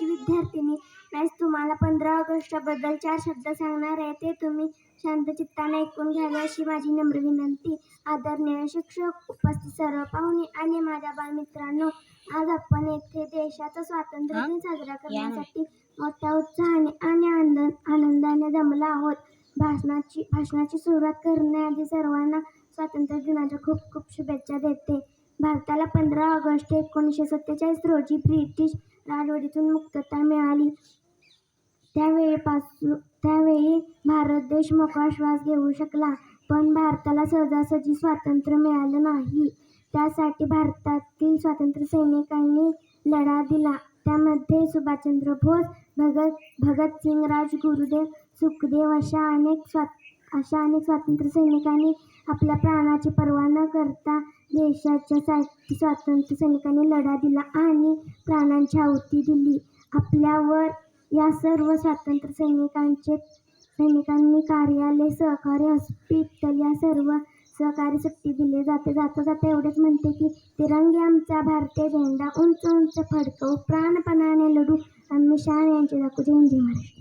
कॉलेजची विद्यार्थिनी नाहीच. तुम्हाला 15 ऑगस्टबद्दल 4 शब्द सांगणार आहे. ते तुम्ही शांत चित्ताने ऐकून घ्यावे अशी माझी नम्र विनंती. आदरणीय शिक्षक, उपस्थित सर्व पाहुणे आणि माझ्या बालमित्रांनो, आज आपण येथे देशाचा स्वातंत्र्य दिन साजरा करण्यासाठी मोठ्या उत्साहाने आणि आनंदाने जमलो आहोत. भाषणाची सुरुवात करण्याआधी सर्वांना स्वातंत्र्य दिनाच्या खूप खूप शुभेच्छा देते. भारताला 15 ऑगस्ट 1947 रोजी ब्रिटिश राजवटीतून मुक्तता मिळाली. त्यावेळी भारत देश मोकळा श्वास घेऊ शकला. पण भारताला सहजासहजी स्वातंत्र्य मिळालं नाही. त्यासाठी भारतातील स्वातंत्र्य सैनिकांनी लढा दिला. त्यामध्ये सुभाषचंद्र बोस, भगतसिंग, राजगुरू, सुखदेव अशा अनेक स्वातंत्र्य सैनिकांनी आपल्या प्राणाची पर्वा न करता देशासाठी स्वातंत्र्य सैनिकांनी लढा दिला आणि प्राणांची आहुती दिली. आपल्यावर या सर्व स्वातंत्र्य सैनिकांनी कार्यालय, सहकारी, हॉस्पिटल या सर्व सहकारी सुट्टी दिली जाते. जाता एवढेच म्हणते की तिरंगी आमचा भारतीय झेंडा उंच उंच फडकवू, प्राणपणाने लढू, आम्ही शान यांची दाखवू. जय हिंद, जय महाराष्ट्र.